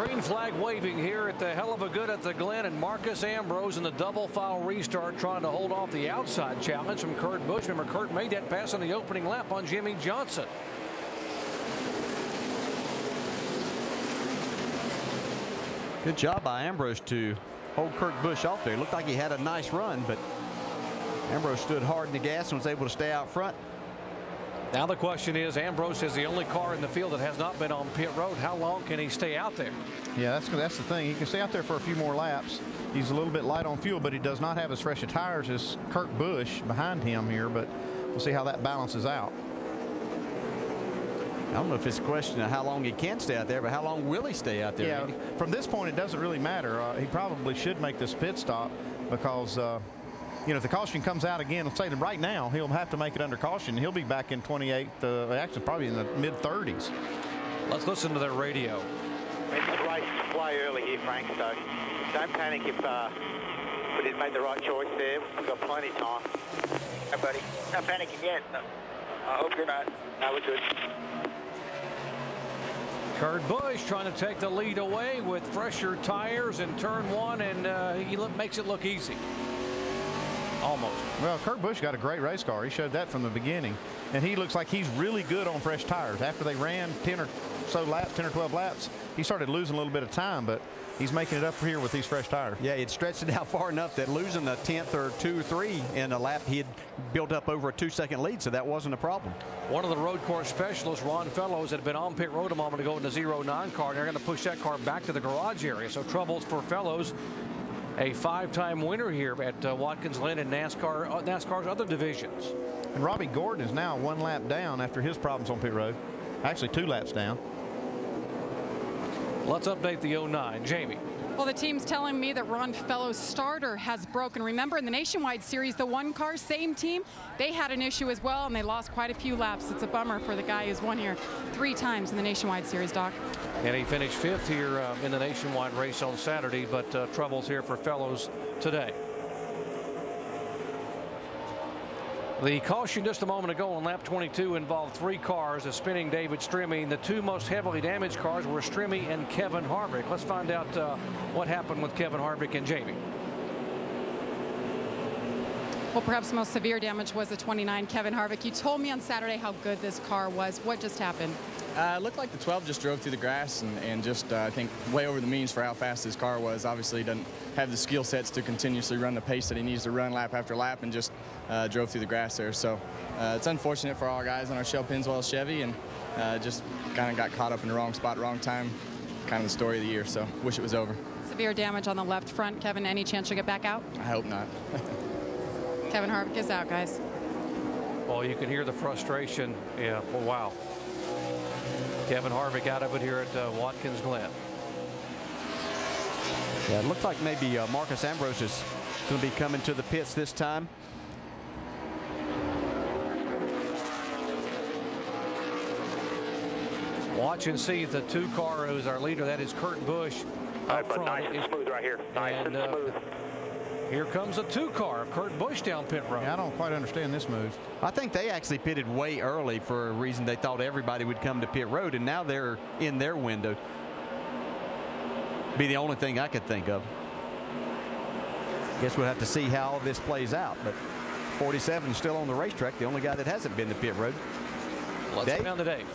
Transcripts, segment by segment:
Green flag waving here at the Heluva good at the Glen, and Marcus Ambrose in the double file restart trying to hold off the outside challenge from Kurt Busch. Remember, Kurt made that pass on the opening lap on Jimmy Johnson. Good job by Ambrose to hold Kurt Busch off there. It looked like he had a nice run, but Ambrose stood hard in the gas and was able to stay out front. Now the question is, Ambrose is the only car in the field that has not been on pit road. How long can he stay out there? Yeah, that's the thing. He can stay out there for a few more laps. He's a little bit light on fuel, but he does not have as fresh of tires as Kurt Busch behind him here, but we'll see how that balances out. I don't know if it's a question of how long he can stay out there, but how long will he stay out there? Yeah, from this point, it doesn't really matter. He probably should make this pit stop because you know, if the caution comes out again, let's say that right now, he'll have to make it under caution. He'll be back in 28, actually probably in the mid-30s. Let's listen to their radio. It's race to play early here, Frank, so don't panic if we didn't make the right choice there. We've got plenty of time. Hey, buddy, not panicking yet. I hope you're not. No, we're good. Kurt Busch trying to take the lead away with fresher tires in turn one, and he makes it look easy. Almost. Well, Kurt Busch got a great race car. He showed that from the beginning. And he looks like he's really good on fresh tires. After they ran 10 or 12 laps, he started losing a little bit of time, but he's making it up here with these fresh tires. Yeah, it stretched it out far enough that losing a 10th or 2 or 3 in a lap, he had built up over a 2-second lead, so that wasn't a problem. One of the road course specialists, Ron Fellows, had been on pit road a moment ago in the 09 car, and they're going to push that car back to the garage area. So troubles for Fellows. A 5-time winner here at Watkins, Glen, and NASCAR's other divisions. And Robbie Gordon is now 1 lap down after his problems on pit road. Actually, 2 laps down. Let's update the 09. Jamie. Well, the team's telling me that Ron Fellows' starter has broken. Remember, in the Nationwide Series, the 1 car, same team, they had an issue as well, and they lost quite a few laps. It's a bummer for the guy who's won here 3 times in the Nationwide Series, Doc. And he finished 5th here in the Nationwide race on Saturday, but troubles here for Fellows today. The caution just a moment ago on lap 22 involved 3 cars, a spinning David Strimmy. The 2 most heavily damaged cars were Strimmy and Kevin Harvick. Let's find out what happened with Kevin Harvick and Jamie. Well, perhaps the most severe damage was the 29 Kevin Harvick. You told me on Saturday how good this car was. What just happened? It looked like the 12 just drove through the grass and just, I think, way over the means for how fast his car was. Obviously, he doesn't have the skill sets to continuously run the pace that he needs to run lap after lap, and just drove through the grass there. So it's unfortunate for all our guys on our Shell Pennzoil Chevy, and just kind of got caught up in the wrong spot, wrong time. Kind of the story of the year, so wish it was over. Severe damage on the left front. Kevin, any chance you'll get back out? I hope not. Kevin Harvick is out, guys. Well, you can hear the frustration. Yeah, well, wow. Kevin Harvick out of it here at Watkins Glen. Yeah, it looked like maybe Marcus Ambrose is going to be coming to the pits this time. Watch and see the 2 car who's our leader. That is Kurt Busch. But nice and smooth right here. Nice and smooth. Here comes a 2 car of Kurt Busch down pit road. Yeah, I don't quite understand this move. I think they actually pitted way early for a reason. They thought everybody would come to pit road, and now they're in their window. Be the only thing I could think of. Guess we'll have to see how all this plays out. But 47 is still on the racetrack, the only guy that hasn't been to pit road. Let's go down to Dave.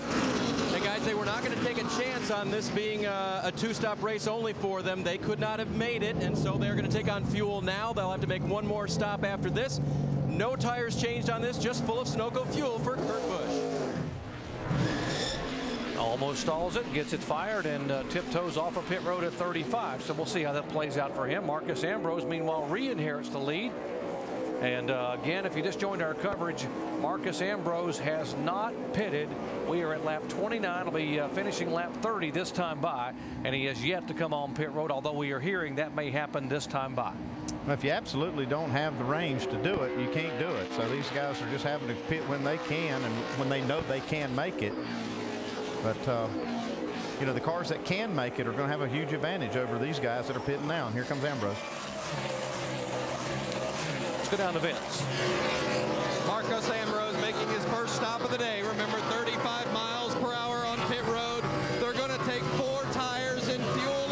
Hey guys, they were not going to take a chance on this being a 2-stop race only for them. They could not have made it, and so they're going to take on fuel now. They'll have to make 1 more stop after this. No tires changed on this, just full of Sunoco fuel for Kurt Busch. Almost stalls it, gets it fired, and tiptoes off of pit road at 35. So we'll see how that plays out for him. Marcus Ambrose, meanwhile, re-inherits the lead. And again, if you just joined our coverage, Marcus Ambrose has not pitted. We are at lap 29. He'll be finishing lap 30 this time by, and he has yet to come on pit road, although we are hearing that may happen this time by. If you absolutely don't have the range to do it, you can't do it. So these guys are just having to pit when they can and when they know they can make it. But, you know, the cars that can make it are going to have a huge advantage over these guys that are pitting now. And here comes Ambrose. Let's go down to Vince. Marcus Ambrose making his first stop of the day. Remember, 35 miles per hour on pit road. They're going to take 4 tires and fuel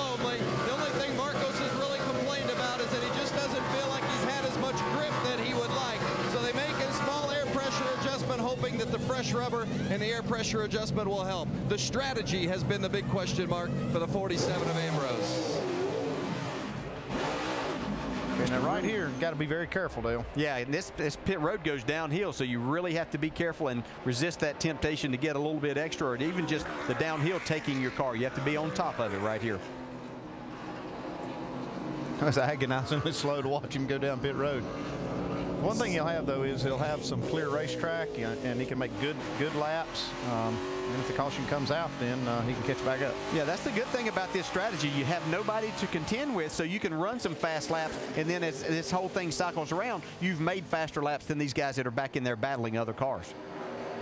fresh rubber and the air pressure adjustment will help. The strategy has been the big question mark for the 47 of Ambrose. And now right here, got to be very careful, Dale. Yeah, and this pit road goes downhill, so you really have to be careful and resist that temptation to get a little bit extra, or even just the downhill taking your car. You have to be on top of it right here. It's agonizing. It's slow to watch him go down pit road. One thing he'll have, though, is he'll have some clear racetrack, and he can make good laps. And if the caution comes out, then he can catch back up. Yeah, that's the good thing about this strategy. You have nobody to contend with, so you can run some fast laps, and then as this whole thing cycles around, you've made faster laps than these guys that are back in there battling other cars.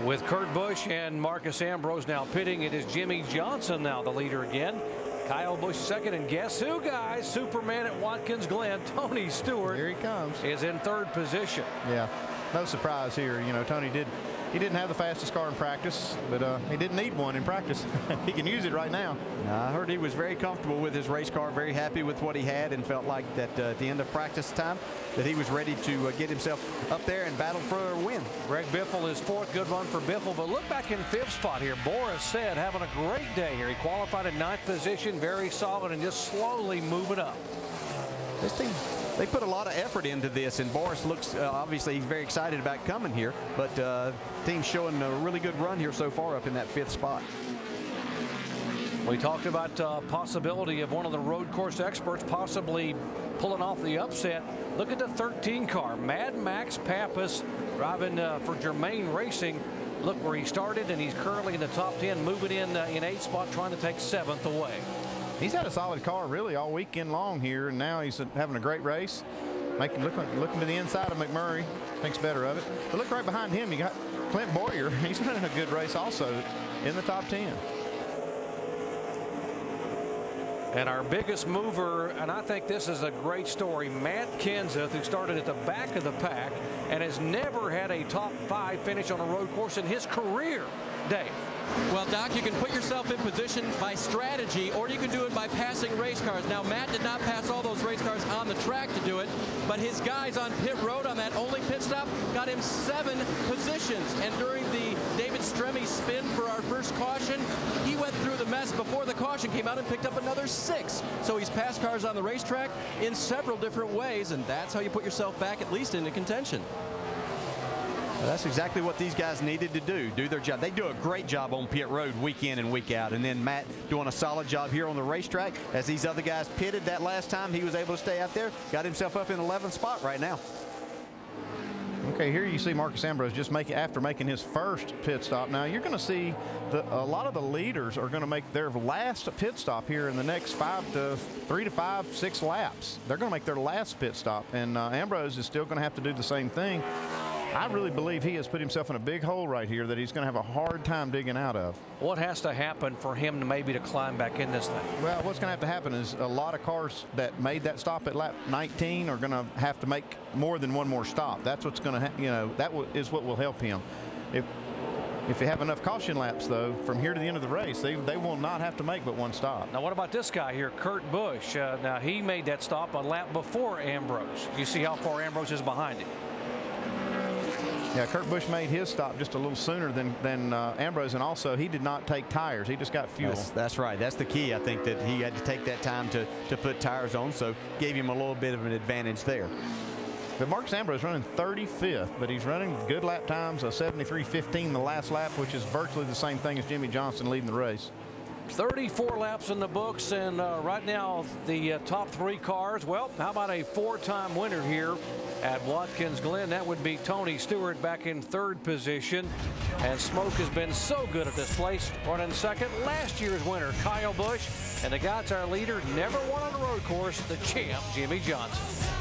With Kurt Busch and Marcus Ambrose now pitting, it is Jimmy Johnson now the leader again. Kyle Busch second, and guess who, guys? Superman at Watkins Glen, Tony Stewart. Here he comes. Is in third position. Yeah, no surprise here. You know, Tony didn't have the fastest car in practice, but he didn't need one in practice. He can use it right now. I heard he was very comfortable with his race car, very happy with what he had, and felt like that at the end of practice time that he was ready to get himself up there and battle for a win. Greg Biffle is fourth. Good run for Biffle, but look back in fifth spot here. Boris said having a great day here. He qualified in ninth position, very solid, and just slowly moving up. This team, they put a lot of effort into this, and Boris looks, obviously he's very excited about coming here, but team's showing a really good run here so far up in that fifth spot. We talked about possibility of one of the road course experts possibly pulling off the upset. Look at the 13 car, Mad Max Pappas driving for Germain Racing. Look where he started, and he's currently in the top 10, moving in eighth spot, trying to take seventh away. He's had a solid car really all weekend long here, and now he's having a great race. Looking to the inside of McMurray, thinks better of it. But look right behind him, you got Clint Boyer. He's running a good race also in the top 10. And our biggest mover, and I think this is a great story, Matt Kenseth, who started at the back of the pack and has never had a top 5 finish on a road course in his career. Dave. Well, Doc, you can put yourself in position by strategy, or you can do it by passing race cars. Now, Matt did not pass all those race cars on the track to do it, but his guys on pit road on that only pit stop got him 7 positions. And during the David Stremme spin for our first caution, he went through the mess before the caution came out and picked up another 6. So he's passed cars on the racetrack in several different ways, and that's how you put yourself back at least into contention. Well, that's exactly what these guys needed to do their job. They do a great job on pit road week in and week out. And then Matt doing a solid job here on the racetrack. As these other guys pitted that last time, he was able to stay out there, got himself up in 11th spot right now. Okay, here you see Marcus Ambrose just after making his first pit stop. Now you're going to see a lot of the leaders are going to make their last pit stop here in the next 3 to 5, 6 laps. They're going to make their last pit stop, and Ambrose is still going to have to do the same thing. I really believe he has put himself in a big hole right here that he's going to have a hard time digging out of. What has to happen for him to climb back in this thing? Well, what's going to have to happen is a lot of cars that made that stop at lap 19 are going to have to make more than one more stop. That's what's going to, is what will help him. If they have enough caution laps, though, from here to the end of the race, they will not have to make but one stop. Now, what about this guy here, Kurt Busch? Now, he made that stop a lap before Ambrose. You see how far Ambrose is behind him. Yeah, Kurt Busch made his stop just a little sooner than Ambrose, and also he did not take tires. He just got fuel. That's right. That's the key. I think that he had to take that time to put tires on, so gave him a little bit of an advantage there. But Marcus Ambrose running 35th, but he's running good lap times, a 73.15 the last lap, which is virtually the same thing as Jimmy Johnson leading the race. 34 laps in the books, and right now the top 3 cars. Well, how about a 4-time winner here at Watkins Glen? That would be Tony Stewart back in 3rd position. And Smoke has been so good at this place. Running 2nd, last year's winner, Kyle Busch. And the guy's our leader, never won on a road course, the champ, Jimmy Johnson.